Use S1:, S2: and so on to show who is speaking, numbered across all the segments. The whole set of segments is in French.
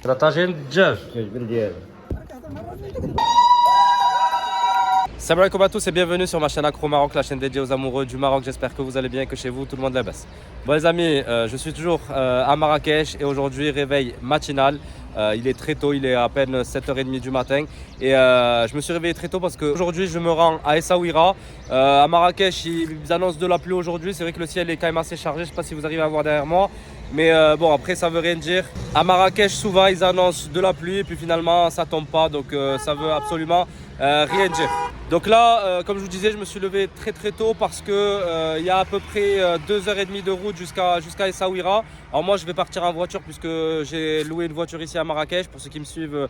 S1: 13 دجاج. Salam alaikum à tous et bienvenue sur ma chaîne Accro Maroc, la chaîne dédiée aux amoureux du Maroc. J'espère que vous allez bien, que chez vous tout le monde la baisse. Bon les amis, je suis toujours à Marrakech et aujourd'hui réveil matinal. Il est très tôt, il est à peine 7h30 du matin et je me suis réveillé très tôt parce qu'aujourd'hui je me rends à Essaouira. À Marrakech ils annoncent de la pluie aujourd'hui, c'est vrai que le ciel est quand même assez chargé, je ne sais pas si vous arrivez à voir derrière moi. Mais bon après ça veut rien dire. À Marrakech souvent ils annoncent de la pluie et puis finalement ça tombe pas, donc ça veut absolument rien dire. Donc là, comme je vous disais, je me suis levé très tôt parce que il y a à peu près 2h30 de route jusqu'à Essaouira. Alors moi je vais partir en voiture puisque j'ai loué une voiture ici à Marrakech. Pour ceux qui me suivent,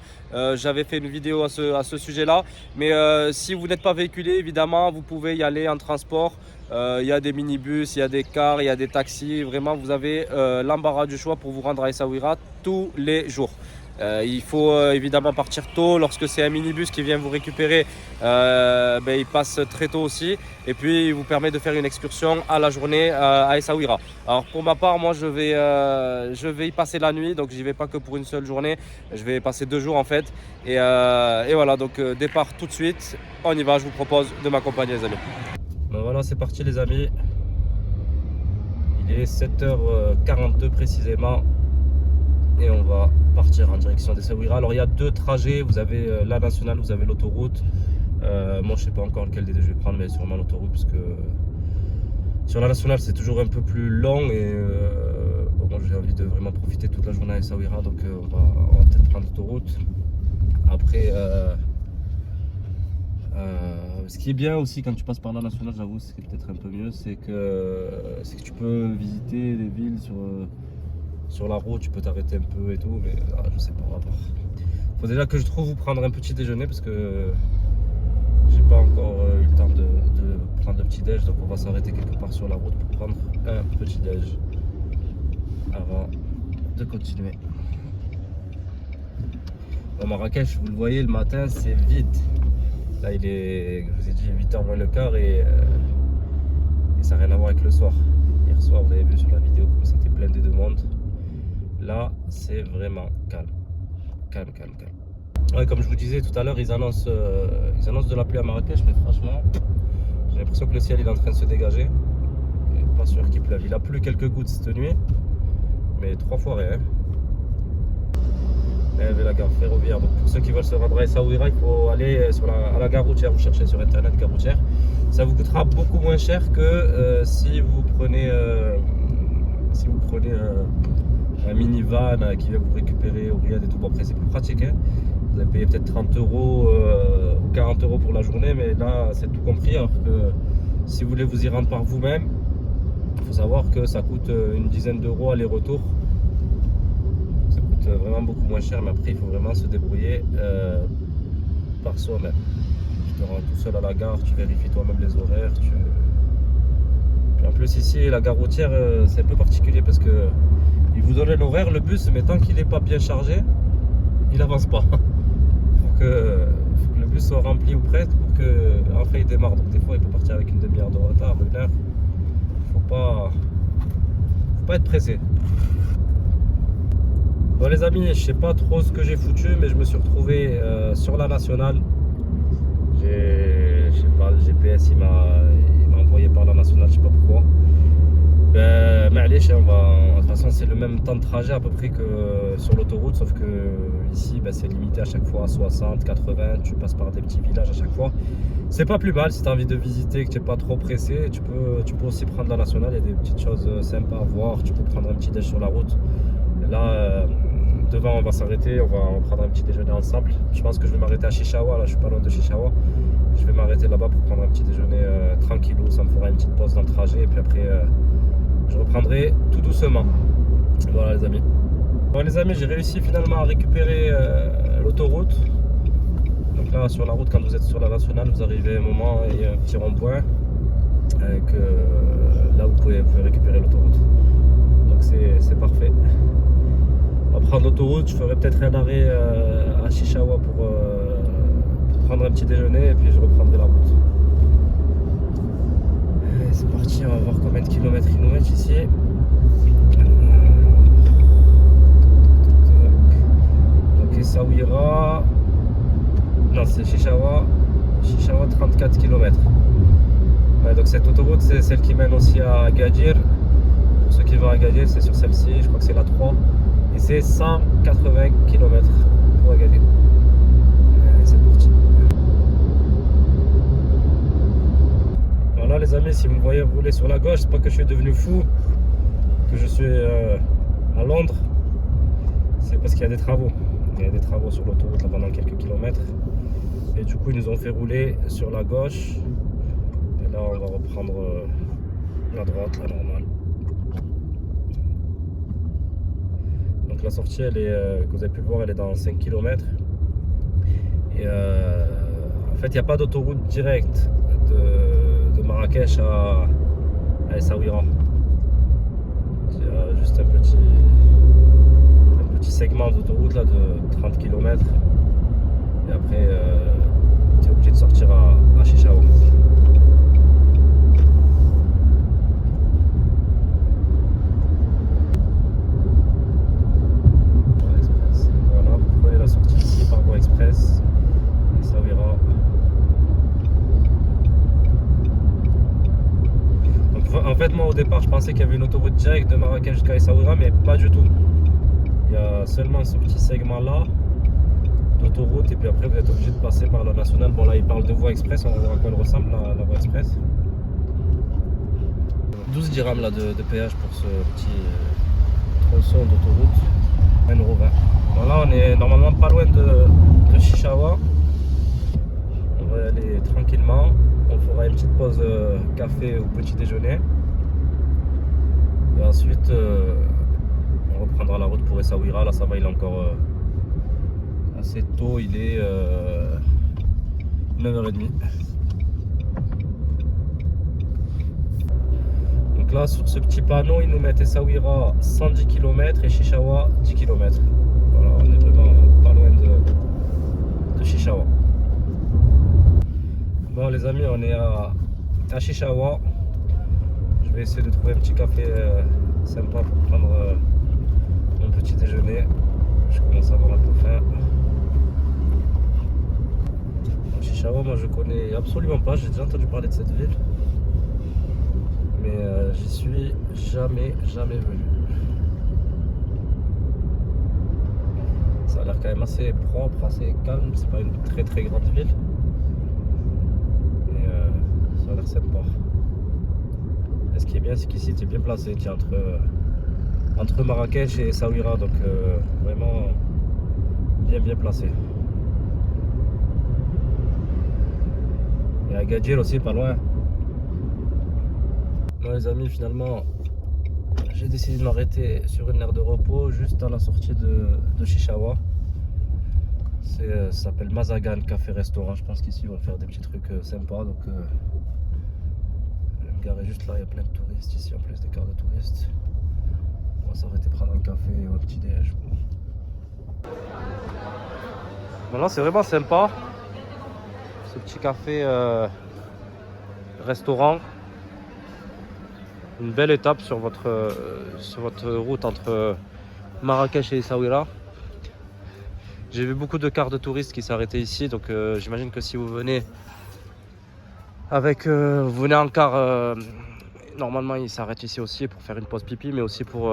S1: j'avais fait une vidéo à ce sujet-là. Mais si vous n'êtes pas véhiculé, évidemment, vous pouvez y aller en transport. Il y a des minibus, il y a des cars, il y a des taxis. Vraiment, vous avez l'embarras du choix pour vous rendre à Essaouira tous les jours. Il faut évidemment partir tôt. Lorsque c'est un minibus qui vient vous récupérer, il passe très tôt aussi. Et puis il vous permet de faire une excursion à la journée à Essaouira. Alors pour ma part, moi je vais y passer la nuit. Donc j'y vais pas que pour une seule journée. Je vais passer 2 jours en fait. Et voilà, donc départ tout de suite. On y va, je vous propose de m'accompagner les amis. Ben voilà, c'est parti les amis. Il est 7h42 précisément. Et on va partir en direction d'Essaouira. Alors il y a 2 trajets, vous avez la nationale, vous avez l'autoroute. Moi je sais pas encore lequel des deux je vais prendre, mais sûrement l'autoroute parce que sur la nationale c'est toujours un peu plus long et bon, moi j'ai envie de vraiment profiter toute la journée à Essaouira, donc on va peut-être prendre l'autoroute. Après ce qui est bien aussi quand tu passes par la nationale, j'avoue, ce qui est peut-être un peu mieux, c'est que tu peux visiter des villes sur la route, tu peux t'arrêter un peu et tout, mais je sais pas, on va voir. Faut déjà que je trouve où prendre un petit déjeuner parce que j'ai pas encore eu le temps de prendre un petit déj, donc on va s'arrêter quelque part sur la route pour prendre un petit déj avant de continuer. Au Marrakech, vous le voyez, le matin c'est vide. Là il est, je vous ai dit, 8h moins le quart et ça n'a rien à voir avec le soir. Hier soir, vous avez vu sur la vidéo comme c'était blindé de monde. Là, c'est vraiment calme. Ouais, comme je vous disais tout à l'heure, ils annoncent de la pluie à Marrakech, mais franchement, j'ai l'impression que le ciel est en train de se dégager. Pas sûr qu'il pleuve. Il a plu quelques gouttes cette nuit, mais 3 fois rien. Il y avait la gare ferroviaire. Donc pour ceux qui veulent se rendre à Essaouira, il faut aller à la gare routière. Vous cherchez sur internet gare routière. Ça vous coûtera beaucoup moins cher que si vous prenez un minivan qui va vous récupérer au Riyad et tout. Bon, après c'est plus pratique, hein. Vous allez payer peut-être 30 € ou 40 € pour la journée, mais là c'est tout compris. Alors que si vous voulez vous y rendre par vous-même, il faut savoir que ça coûte une dizaine d'euros aller-retour. Ça coûte vraiment beaucoup moins cher, mais après il faut vraiment se débrouiller par soi-même. Tu te rends tout seul à la gare, tu vérifies toi-même les horaires. Puis en plus ici la gare routière c'est un peu particulier parce que il vous donne l'horaire, le bus, mais tant qu'il n'est pas bien chargé, il n'avance pas. Il faut que le bus soit rempli ou prêt pour qu'après il démarre. Donc des fois il peut partir avec une demi-heure de retard, 1 heure. Il faut pas être pressé. Bon les amis, je sais pas trop ce que j'ai foutu, mais je me suis retrouvé sur la nationale. Je sais pas, le GPS il m'a envoyé par la nationale, je sais pas pourquoi. Mais allez, de toute façon c'est le même temps de trajet à peu près que sur l'autoroute, sauf que ici c'est limité à chaque fois à 60, 80, tu passes par des petits villages à chaque fois. C'est pas plus mal si tu as envie de visiter, que tu n'es pas trop pressé, tu peux aussi prendre la nationale, il y a des petites choses sympas à voir, tu peux prendre un petit déj sur la route. Et là, devant on va s'arrêter, on va prendre un petit déjeuner ensemble. Je pense que je vais m'arrêter à Chichaoua, là je suis pas loin de Chichaoua. Je vais m'arrêter là-bas pour prendre un petit déjeuner tranquillou, ça me fera une petite pause dans le trajet et puis après je reprendrai tout doucement. Voilà les amis. Bon les amis, j'ai réussi finalement à récupérer l'autoroute. Donc là sur la route, quand vous êtes sur la nationale, vous arrivez à un moment et il y a un petit rond-point avec là vous pouvez récupérer l'autoroute. Donc c'est parfait. On va prendre l'autoroute, je ferai peut-être un arrêt à Chichaoua pour prendre un petit déjeuner et puis je reprendrai la route. C'est parti, on va voir combien de kilomètres il nous met ici. km. Ouais, donc cette autoroute, c'est celle qui mène aussi à Agadir. Pour ceux qui vont à Agadir, c'est sur celle-ci, je crois que c'est la 3. Et c'est 180 km pour Agadir. Et c'est parti. Voilà les amis, si vous me voyez rouler sur la gauche, c'est pas que je suis devenu fou, que je suis à Londres. C'est parce qu'il y a des travaux. Il y a des travaux sur l'autoroute là pendant quelques kilomètres. Et du coup, ils nous ont fait rouler sur la gauche. Et là, on va reprendre la droite, la normale. Donc la sortie, elle est, que vous avez pu le voir, elle est dans 5 km. Et en fait, il n'y a pas d'autoroute directe de Marrakech à Essaouira. Il y a juste un petit segment d'autoroute là de 30 km. Et après, tu es obligé de sortir à Chichaoua. Voilà, vous prenez la sortie ici par voie express. Et ça ira. Donc, en fait, moi au départ, je pensais qu'il y avait une autoroute directe de Marrakech jusqu'à Essaouira, mais pas du tout. Il y a seulement ce petit segment là d'autoroute et puis après vous êtes obligé de passer par la nationale. Bon là il parle de voie express, on va voir à quoi elle ressemble la voie express. 12 dirhams là de péage pour ce petit tronçon d'autoroute, 1,20 €. Bon là on est normalement pas loin de Chichaoua. On va y aller tranquillement. On fera une petite pause café au petit déjeuner. Et ensuite on reprendra la route pour Essaouira. Là ça va, il est encore assez tôt, il est 9h30. Donc là sur ce petit panneau ils nous mettent Essaouira 110 km et Chichaoua 10 km. Voilà, on est vraiment pas loin de Chichaoua. Bon les amis, on est à Chichaoua. Je vais essayer de trouver un petit café sympa pour prendre mon petit déjeuner. Je commence à avoir un peu faim. Chichaoua, moi je connais absolument pas, j'ai déjà entendu parler de cette ville, mais j'y suis jamais venu. Ça a l'air quand même assez propre, assez calme, c'est pas une très grande ville, mais ça a l'air sympa. Et ce qui est bien, c'est qu'ici tu es bien placé, tu es entre Marrakech et Essaouira, donc vraiment bien placé. Et Agadir aussi, pas loin. Bon les amis, finalement, j'ai décidé de m'arrêter sur une aire de repos juste à la sortie de Chichaoua. Ça s'appelle Mazagan Café Restaurant. Je pense qu'ici ils vont faire des petits trucs sympas. Donc, je vais me garer juste là. Il y a plein de touristes ici, en plus des cars de touristes. On va s'arrêter prendre un café ou un petit déj. Bon, là, c'est vraiment sympa. Ce petit café restaurant. Une belle étape sur votre route entre Marrakech et Essaouira. J'ai vu beaucoup de cars de touristes qui s'arrêtaient ici, donc j'imagine que si vous venez vous venez en car, normalement ils s'arrêtent ici aussi pour faire une pause pipi, mais aussi pour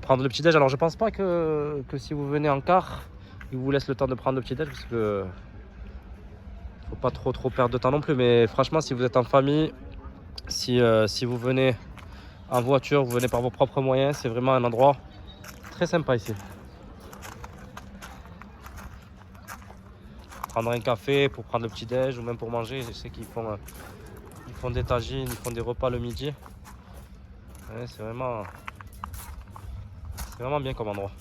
S1: prendre le petit déj. Alors je pense pas que si vous venez en car, ils vous laissent le temps de prendre le petit déj, parce que faut pas trop perdre de temps non plus. Mais franchement, si vous êtes en famille, si vous venez en voiture, vous venez par vos propres moyens, c'est vraiment un endroit très sympa ici. Prendre un café pour prendre le petit déj ou même pour manger. Je sais qu'ils font des tagines, ils font des repas le midi. Ouais, c'est vraiment bien comme endroit.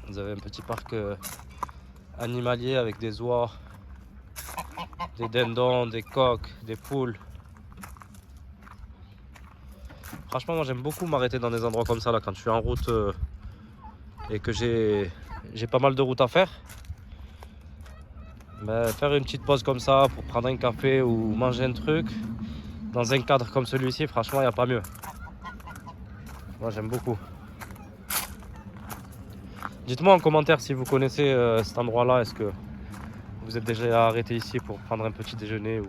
S1: Vous avez un petit parc animalier avec des oies, des dindons, des coqs, des poules. Franchement, moi j'aime beaucoup m'arrêter dans des endroits comme ça là, quand je suis en route et que j'ai pas mal de route à faire. Mais faire une petite pause comme ça pour prendre un café ou manger un truc dans un cadre comme celui-ci, franchement il n'y a pas mieux. Moi j'aime beaucoup. Dites-moi en commentaire si vous connaissez cet endroit là. Est-ce que vous êtes déjà arrêté ici pour prendre un petit déjeuner ou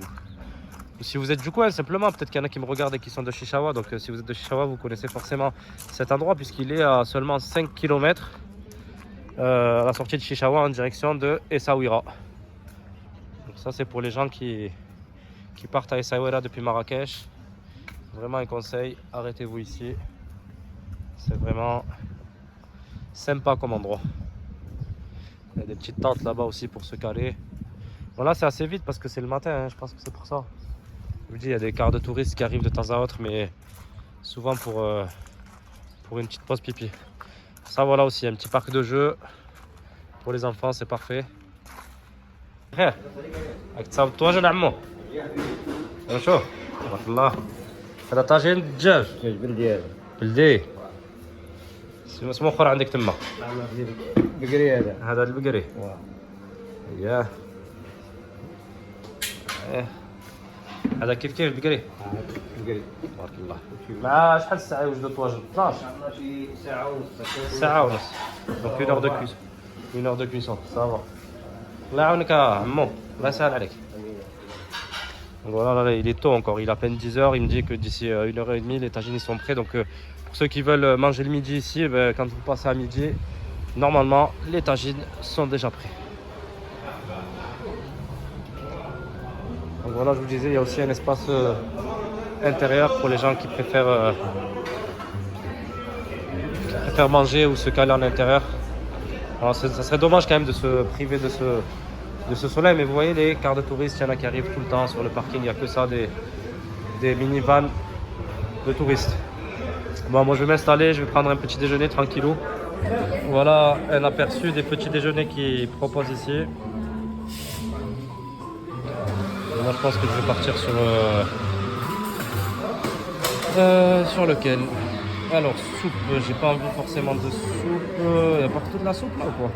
S1: si vous êtes du coin simplement, peut-être qu'il y en a qui me regardent et qui sont de Chichawa. Donc si vous êtes de Chichawa, vous connaissez forcément cet endroit puisqu'il est à seulement 5 km à la sortie de Chichawa en direction de Essaouira. Donc ça c'est pour les gens qui partent à Essaouira depuis Marrakech. Vraiment un conseil, arrêtez-vous ici. C'est vraiment sympa comme endroit. Il y a des petites tentes là-bas aussi pour se caler. Bon là c'est assez vite parce que c'est le matin, hein, je pense que c'est pour ça. Je vous dis, il y a des cars de touristes qui arrivent de temps à autre, mais souvent pour une petite pause pipi. Ça voilà aussi, un petit parc de jeux pour les enfants, c'est parfait. Frère, تصاوب طواجن عمو. شوف تبارك الله. هذا طاجين دجاج.
S2: بلدي هذا.
S1: بلدي. اسمه اخر عندك تما.
S2: بقري هذا.
S1: هذا البقري. ياه. هذا كيف البقري؟
S2: بقري.
S1: تبارك الله. مع شحال الساعة يوجدوا الطواجن؟ 12.
S2: شي ساعة ونص.
S1: ساعة ونص. Donc 1 heure de cuisson. 1 heure de cuisson, ça va. الله يعاونك عمو، الله يسهل عليك. Donc voilà, là, il est tôt encore, il est à peine 10 h. Il me dit que d'ici 1h30, les tagines sont prêts. Donc pour ceux qui veulent manger le midi ici, quand vous passez à midi, normalement les tagines sont déjà prêts. Donc voilà, je vous disais, il y a aussi un espace intérieur pour les gens qui préfèrent manger ou se caler en intérieur. Alors ça serait dommage quand même de se priver de ce soleil, mais vous voyez les cars de touristes, il y en a qui arrivent tout le temps sur le parking, il n'y a que ça, des minivans de touristes. Bon, moi je vais m'installer, je vais prendre un petit déjeuner tranquillou. Voilà un aperçu des petits déjeuners qu'ils proposent ici. Et moi je pense que je vais partir sur lequel. Alors, soupe, j'ai pas envie forcément de soupe. Il y a partout de la soupe là ou quoi?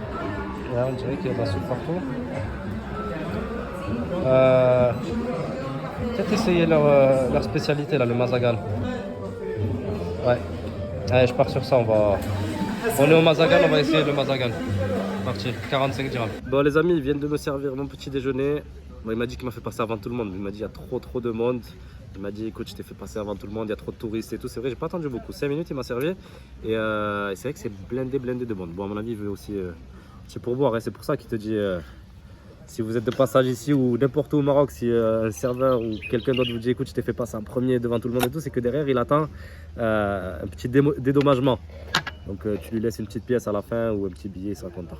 S1: Ouais, on dirait qu'il y a de la soupe partout. Peut-être essayer leur spécialité là, le mazagan. Ouais. Allez, je pars sur ça, on est au mazagan, on va essayer le mazagan. Parti, 45 dirhams. Bon les amis, ils viennent de me servir mon petit déjeuner. Bon, il m'a dit qu'il m'a fait passer avant tout le monde. Il m'a dit il y a trop de monde. Il m'a dit écoute, je t'ai fait passer avant tout le monde, il y a trop de touristes et tout. C'est vrai, j'ai pas attendu beaucoup. 5 minutes, il m'a servi. Et c'est vrai que c'est blindé de monde. Bon, à mon avis, il veut aussi c'est pour boire. Hein. C'est pour ça qu'il te dit si vous êtes de passage ici ou n'importe où au Maroc, si un serveur ou quelqu'un d'autre vous dit écoute, je t'ai fait passer en premier devant tout le monde et tout, c'est que derrière, il attend un petit dédommagement. Donc tu lui laisses une petite pièce à la fin ou un petit billet, il sera content.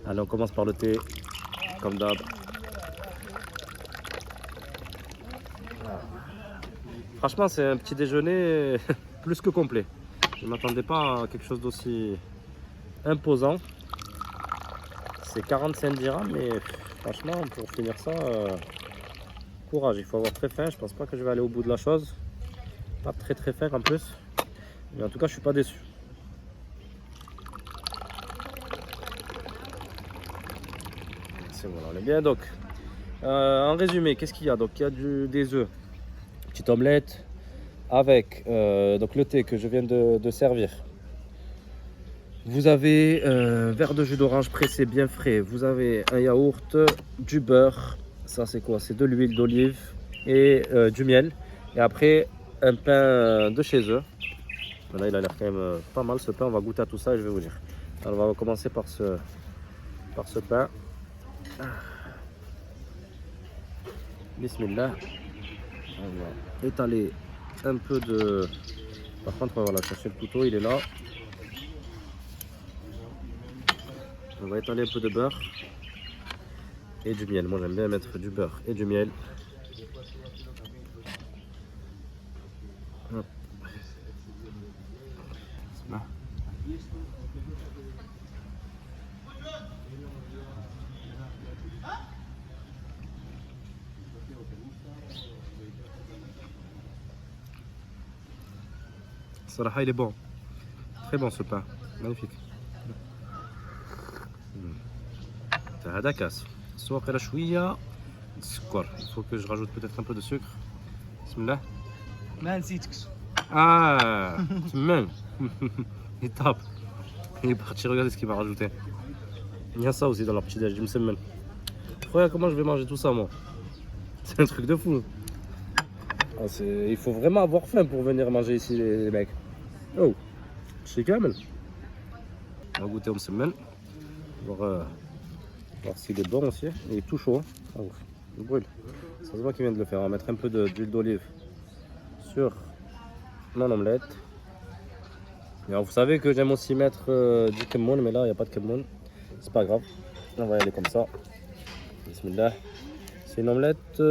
S1: Allez, on commence par le thé, comme d'hab. Franchement, c'est un petit déjeuner plus que complet. Je ne m'attendais pas à quelque chose d'aussi imposant. C'est 45 dirhams, mais franchement, pour finir ça, courage. Il faut avoir très faim. Je pense pas que je vais aller au bout de la chose. Pas très faim en plus. Mais en tout cas, je suis pas déçu. C'est bon, on est bien. Donc, en résumé, qu'est-ce qu'il y a? Donc, il y a des œufs. Petite omelette avec donc le thé que je viens de servir. Vous avez un verre de jus d'orange pressé bien frais. Vous avez un yaourt, du beurre. Ça c'est quoi? C'est de l'huile d'olive et du miel. Et après un pain de chez eux. Là il a l'air quand même pas mal ce pain. On va goûter à tout ça et je vais vous dire. Alors on va commencer par ce pain. Bismillah. On va étaler un peu de... Par contre, voilà, chercher le couteau, il est là. On va étaler un peu de beurre et du miel. Moi, j'aime bien mettre du beurre et du miel. Hop. Là. Salaha, il est bon. Très bon ce pain. Magnifique. هذا كاس السواقرة شوية السكر. Il faut que je rajoute peut-être un peu de sucre. Bismillah.
S2: ما نسيتك.
S1: Ah, même. Il tape. Il est parti regarder ce qu'il m'a rajouté. Il y a ça aussi dans leur petit déj, du msemen. incroyable comment je vais manger tout ça, moi. C'est un truc de fou. Ah, il faut vraiment avoir faim pour venir manger ici, les mecs. Oh, c'est quand même. On va goûter semaine. Voir s'il est bon aussi. Il est tout chaud. Ah, ouf. Il brûle. Ça se voit qu'il vient de le faire. On va mettre un peu d'huile d'olive sur mon omelette. Et alors, vous savez que j'aime aussi mettre du kemmoun, mais là il n'y a pas de kemmoun. C'est pas grave. On va y aller comme ça. Bismillah. C'est une omelette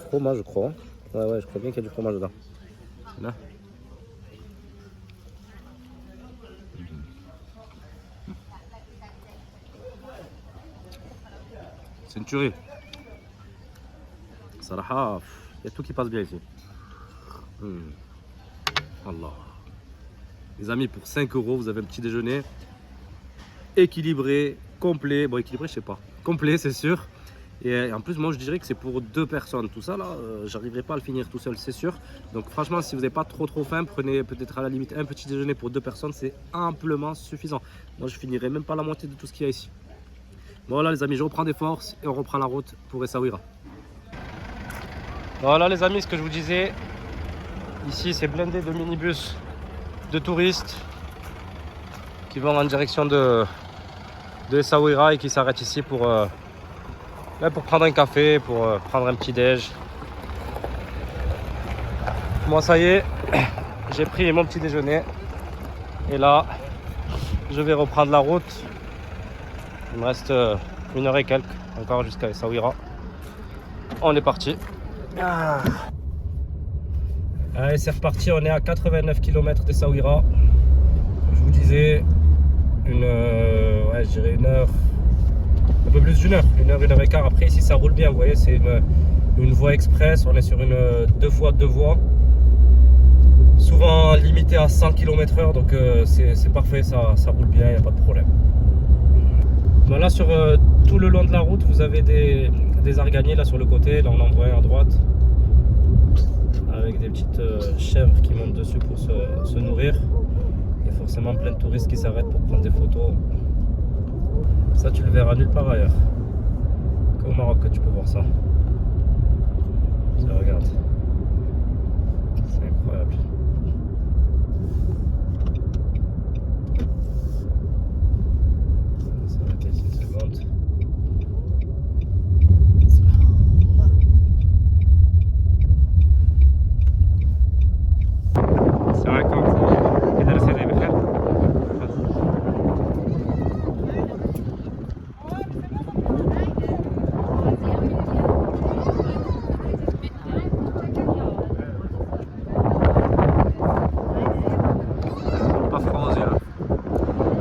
S1: fromage, je crois. Ouais, je crois bien qu'il y a du fromage dedans. Là. C'est une tuerie. Saraha, il y a tout qui passe bien ici. Allah. Les amis, pour 5 €, vous avez un petit déjeuner équilibré, complet. Bon, équilibré, je sais pas. Complet, c'est sûr. Et en plus, moi, je dirais que c'est pour 2 personnes. Tout ça, là, j'arriverai pas à le finir tout seul, c'est sûr. Donc, franchement, si vous n'avez pas trop faim, prenez peut-être à la limite un petit déjeuner pour 2 personnes. C'est amplement suffisant. Moi, je finirai même pas la moitié de tout ce qu'il y a ici. Voilà, les amis, je reprends des forces et on reprend la route pour Essaouira. Voilà, les amis, ce que je vous disais. Ici, c'est blindé de minibus de touristes qui vont en direction de Essaouira et qui s'arrêtent ici pour prendre un café, pour prendre un petit déj. Moi ça y est, j'ai pris mon petit déjeuner et là je vais reprendre la route. Il me reste 1 heure et quelques encore jusqu'à Essaouira. On est parti. Allez, c'est reparti, on est à 89 km d'Essaouira. Je vous disais je dirais 1 heure, un peu plus d'1 heure, 1 heure, 1 heure et quart. Après ici ça roule bien, vous voyez, c'est une voie express, on est sur une 2 fois 2 voies, souvent limité à 100 km/h, donc c'est parfait, ça roule bien, il n'y a pas de problème. Voilà, sur tout le long de la route, vous avez des arganiers là sur le côté, là on en voit un à droite, avec des petites chèvres qui montent dessus pour se nourrir. Il y a forcément plein de touristes qui s'arrêtent pour prendre des photos. Ça, tu le verras nulle part ailleurs. Qu'au Maroc que tu peux voir ça. Tiens, regarde. C'est incroyable. On va s'arrêter ici une seconde. السلام عليكم. كيداير سيدي بخير؟ Pas froid aux yeux là.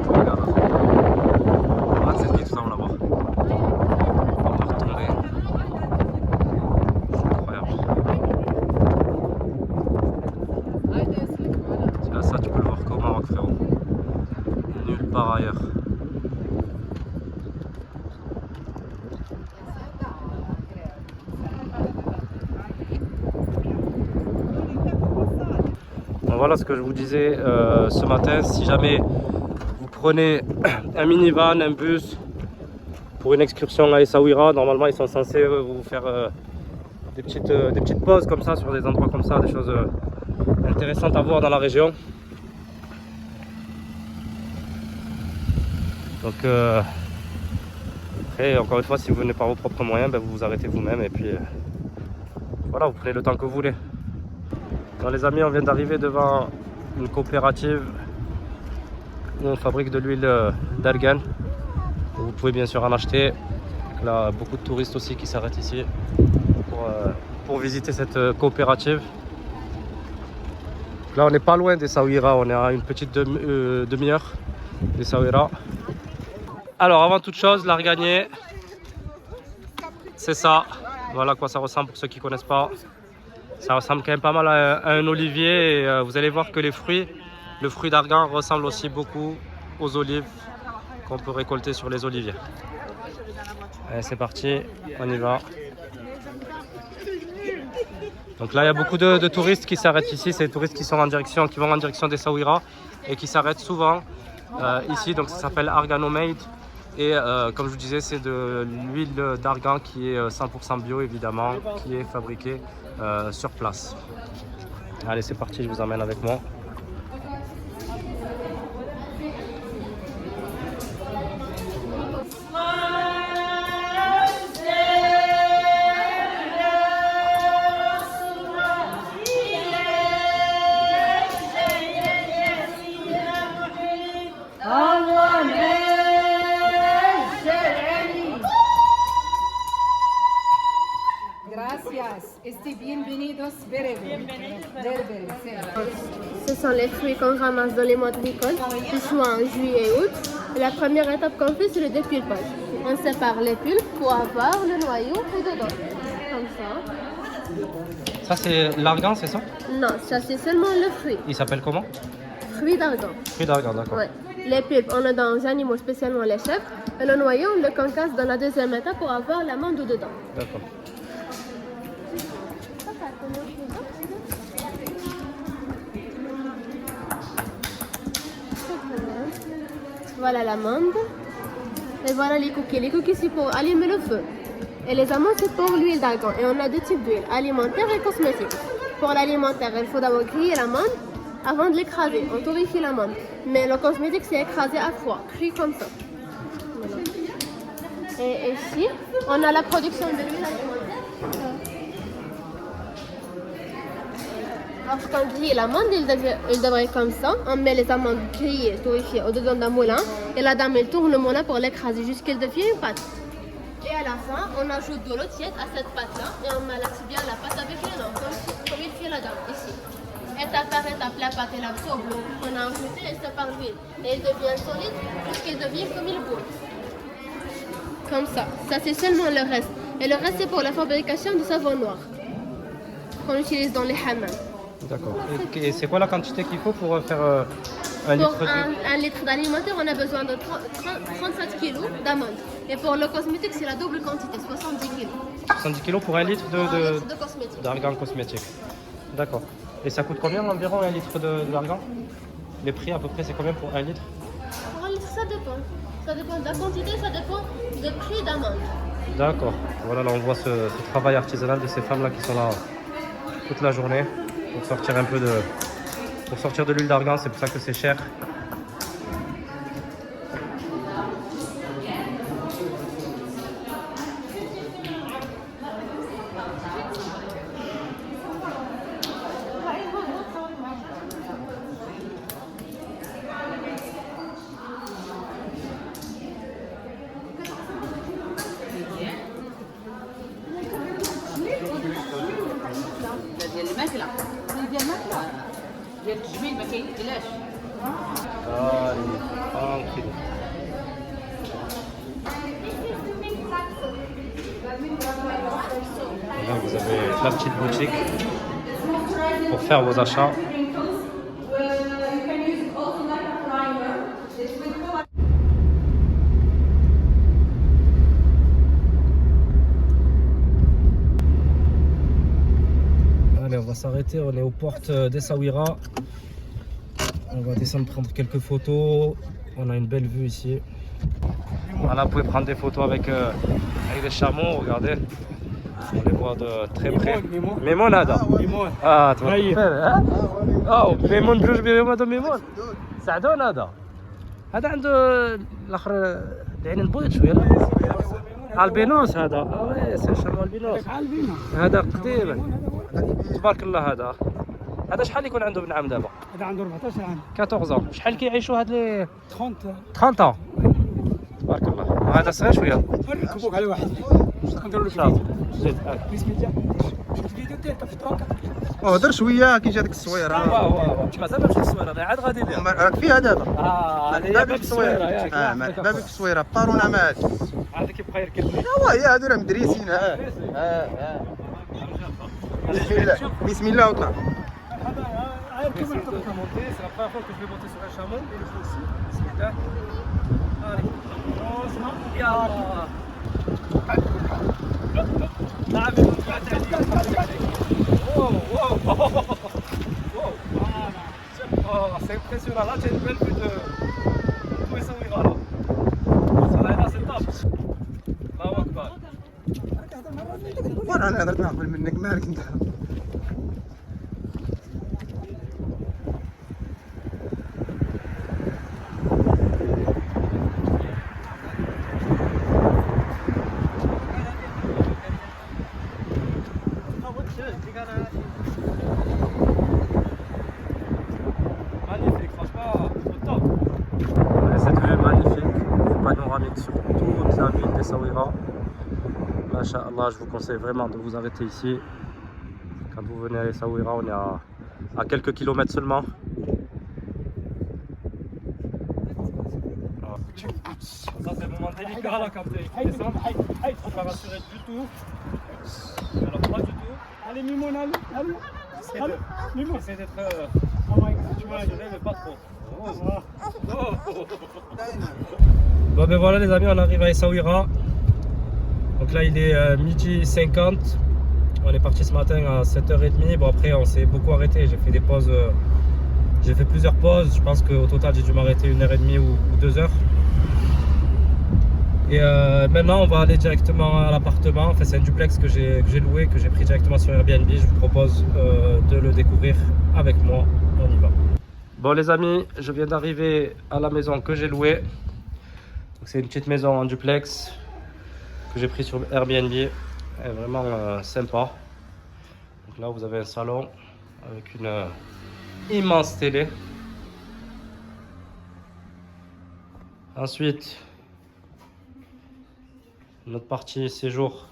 S1: Regarde. Regarde cette vie tout ça là-bas. On va retomber. C'est incroyable. Ça, tu peux le voir qu'au Maroc, frérot. Nulle part ailleurs. Bon, voilà ce que je vous disais ce matin. Si jamais vous prenez un minivan, un bus pour une excursion à Essaouira, normalement ils sont censés vous faire des petites pauses comme ça sur des endroits comme ça, des choses intéressantes à voir dans la région. Donc après, encore une fois, si vous venez par vos propres moyens, ben, vous vous arrêtez vous-même et puis voilà, vous prenez le temps que vous voulez. Bon, les amis, on vient d'arriver devant une coopérative où on fabrique de l'huile d'argan. Vous pouvez bien sûr en acheter. Là, beaucoup de touristes aussi qui s'arrêtent ici pour visiter cette coopérative. Là, on n'est pas loin d'Essaouira, on est à une petite demi-heure d'Essaouira. Alors, avant toute chose, l'arganier, c'est ça. Voilà à quoi ça ressemble pour ceux qui ne connaissent pas. Ça ressemble quand même pas mal à un olivier. Et vous allez voir que le fruit d'argan ressemble aussi beaucoup aux olives qu'on peut récolter sur les oliviers. Allez, c'est parti, on y va. Donc là, il y a beaucoup de touristes qui s'arrêtent ici. C'est des touristes qui vont en direction d'Essaouira et qui s'arrêtent souvent ici. Donc ça s'appelle Argano Made. Et comme je vous disais, c'est de l'huile d'argan qui est 100% bio évidemment, qui est fabriquée sur place. Allez, c'est parti, je vous emmène avec moi.
S3: Ce sont les fruits qu'on ramasse dans les mois de récolte, qui sont en juillet et août. Et la première étape qu'on fait, c'est le dépulpage. On sépare les pulpes pour avoir le noyau tout dedans. Comme ça.
S1: Ça, c'est l'argan, c'est ça?
S3: Non, ça c'est seulement le fruit.
S1: Il s'appelle comment?
S3: Fruit d'argan.
S1: Fruit d'argan, d'accord.
S3: Ouais. Les pulpes, on a dans les animaux, spécialement les chèvres. Et le noyau, on le concasse dans la deuxième étape pour avoir l'amande dedans.
S1: D'accord.
S3: Voilà l'amande. Et voilà les cookies. Les cookies, c'est pour allumer le feu. Et les amandes, c'est pour l'huile d'argan. Et on a deux types d'huile, alimentaire et cosmétique. Pour l'alimentaire, il faut d'abord griller l'amande avant de l'écraser. On torréfie l'amande. Mais le cosmétique, c'est écrasé à froid, cuit comme ça. Voilà. Et ici, on a la production de l'huile alimentaire. Lorsqu'on grille l'amande, il devrait comme ça. On met les amandes grillées, torréfiées au-dedans d'un moulin. Et la dame, elle tourne le moulin pour l'écraser jusqu'elle devient une pâte. Et à la fin, on ajoute de l'eau tiède à cette pâte-là. Et on malaxe bien la pâte avec les dents, comme il fait la dame ici. Étape par étape, la pâte elle absorbe l'eau qu'on a ajoutée et sépare l'huile. Et elle devient solide jusqu'elle devient comme il boule. Comme ça. Ça, c'est seulement le reste. Et le reste, c'est pour la fabrication du savon noir qu'on utilise dans les hammams.
S1: D'accord. Et c'est quoi la quantité qu'il faut pour faire un litre
S3: Pour un litre d'alimentaire, on a besoin de 37 kg d'amandes. Et pour le cosmétique, c'est la double quantité, 70 kg.
S1: 70 kg pour un litre
S3: de cosmétique.
S1: d'argan cosmétique. D'accord. Et ça coûte combien environ un litre d'argan? Les prix à peu près, c'est combien pour un litre?
S3: Pour un litre, ça dépend. Ça dépend de la quantité, ça dépend du prix d'amande.
S1: D'accord. Voilà, là on voit ce travail artisanal de ces femmes-là qui sont là toute la journée pour sortir un peu pour sortir de l'huile d'argan, c'est pour ça que c'est cher.
S4: ديال الماكله ديال الماكله ديال التجميل ما كيتكلاش
S1: Tranquille. Et là, vous avez la petite boutique pour faire vos achats. Allez, on va s'arrêter, on est aux portes d'Essaouira. On va descendre prendre quelques photos. On a une belle vue ici. Voilà, vous pouvez prendre des photos avec les chameaux, regardez. On les voit de très près. ميمون هذا. اه تبارك اه ميمون بجوج بهم هذا ميمون. سعدون هذا. هذا عنده الاخر العينين بيض شويه. البينوس هذا. وي سي شامو البينوس. هذا قديم. تبارك الله هذا. هذا شحال يكون عنده من عام دابا؟
S5: هذا عنده 14 عام
S1: 14 ans. شحال كيعيشوا هاد لي
S5: 30
S1: 30 ans. تبارك الله. هذا صغير شويه.
S5: نركبوك على واحد نديروا لك
S1: شاطر. زيد.
S5: بسم الله شفت الفيديو ديالك في الطوكه
S6: هضر شويه كي جاتك التصويره
S1: واه مازال ماشي التصويره انا عاد غادي ندير.
S6: راك فيها دابا
S1: هذه باب التصويره ياك.
S6: مرحبا بك في التصويره بارونا معاك
S1: هذا كيبقى يركب.
S6: ايوا هي هادو راه مدريسين بسم الله بسم الله وطلع
S1: C'est la première fois que je vais monter sur un chameau. Bismillah. Allez. Yallah. C'est impressionnant. Là, tu as une belle vue de tout Essaouira là. Ça là,
S6: درت نقبل منك مالك انت.
S1: Magnifique, franchement, au top. Cette vue magnifique, vue panoramique sur toute la ville d'Essaouira. Masha'Allah, je vous conseille vraiment de vous arrêter ici. Quand vous venez à Essaouira, on est à quelques kilomètres seulement. Ça c'est le moment délicat là quand tu descends. On va rassurer du tout. Alors pas du tout.
S5: Allez, Mimoun, allez. Mimoun.
S1: Essaye d'être tu vois, mais pas trop. Bon ben voilà les amis, on arrive à Essaouira. Donc là il est midi 50. On est parti ce matin à 7h30. Bon après on s'est beaucoup arrêté. J'ai fait des pauses. J'ai fait plusieurs pauses. Je pense qu'au total j'ai dû m'arrêter 1h30 ou 2h. Et maintenant on va aller directement à l'appartement. Enfin c'est un duplex que j'ai loué, que j'ai pris directement sur Airbnb. Je vous propose de le découvrir avec moi. On y va. Bon les amis, je viens d'arriver à la maison que j'ai louée. C'est une petite maison en duplex que j'ai pris sur Airbnb. Elle est vraiment sympa. Donc là vous avez un salon avec une immense télé. Ensuite, notre partie séjour.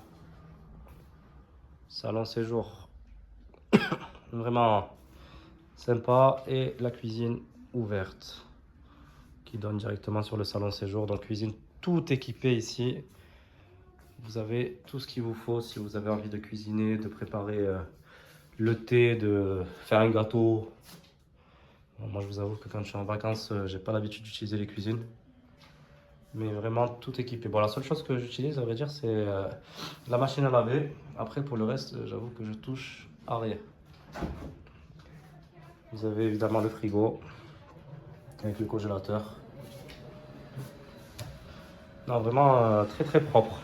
S1: Salon séjour. Vraiment sympa. Et la cuisine ouverte qui donne directement sur le salon séjour. Donc cuisine tout équipée ici. Vous avez tout ce qu'il vous faut si vous avez envie de cuisiner, de préparer le thé, de faire un gâteau. Bon, moi je vous avoue que quand je suis en vacances, j'ai pas l'habitude d'utiliser les cuisines. Mais vraiment tout équipé. Bon, la seule chose que j'utilise, à vrai dire, c'est la machine à laver. Après pour le reste, j'avoue que je touche à rien. Vous avez évidemment le frigo avec le congélateur. Non, vraiment très très propre.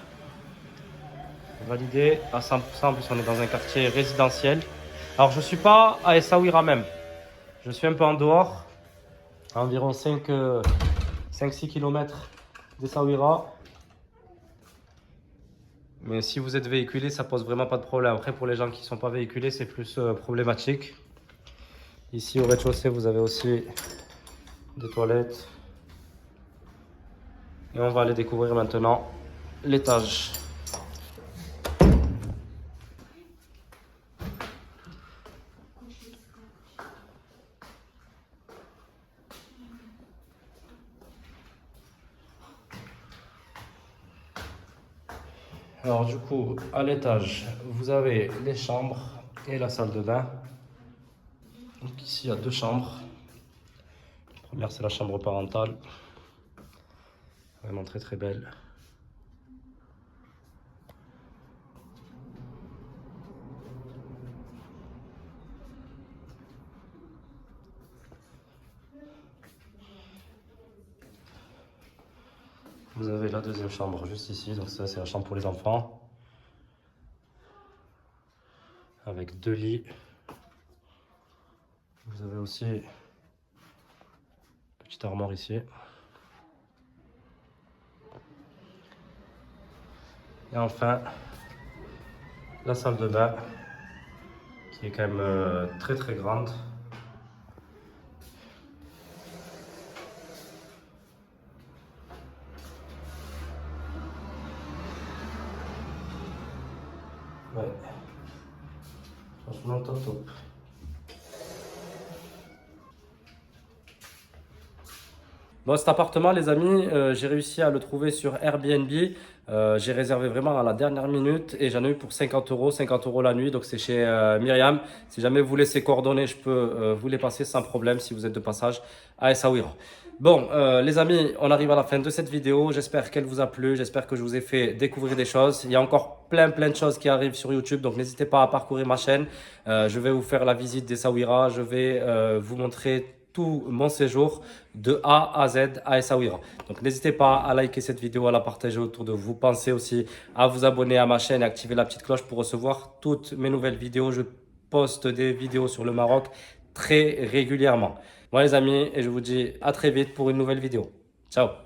S1: Validé à 100%. En plus, on est dans un quartier résidentiel. Alors, je suis pas à Essaouira même. Je suis un peu en dehors, à environ 5-6 km d'Essaouira. Mais si vous êtes véhiculé, ça pose vraiment pas de problème. Après, pour les gens qui ne sont pas véhiculés, c'est plus problématique. Ici, au rez-de-chaussée, vous avez aussi des toilettes. Et on va aller découvrir maintenant l'étage. Alors du coup, à l'étage, vous avez les chambres et la salle de bain. Donc ici, il y a deux chambres. La première, c'est la chambre parentale. Vraiment très très belle. Vous avez la deuxième chambre juste ici, donc ça c'est la chambre pour les enfants. Avec deux lits. Vous avez aussi une petite armoire ici. Et enfin, la salle de bain, qui est quand même très très grande. Ouais, franchement top top. Bon, cet appartement, les amis, j'ai réussi à le trouver sur Airbnb. J'ai réservé vraiment à la dernière minute et j'en ai eu pour 50 €, 50 € la nuit. Donc c'est chez Myriam. Si jamais vous voulez ses coordonnées, je peux vous les passer sans problème si vous êtes de passage à Essaouira. Bon, les amis, on arrive à la fin de cette vidéo. J'espère qu'elle vous a plu. J'espère que je vous ai fait découvrir des choses. Il y a encore plein de choses qui arrivent sur YouTube. Donc n'hésitez pas à parcourir ma chaîne. Je vais vous faire la visite d'Essaouira. Je vais vous montrer tout mon séjour de A à Z à Essaouira. Donc n'hésitez pas à liker cette vidéo, à la partager autour de vous. Pensez aussi à vous abonner à ma chaîne et activer la petite cloche pour recevoir toutes mes nouvelles vidéos. Je poste des vidéos sur le Maroc très régulièrement. Bon les amis, et je vous dis à très vite pour une nouvelle vidéo. Ciao.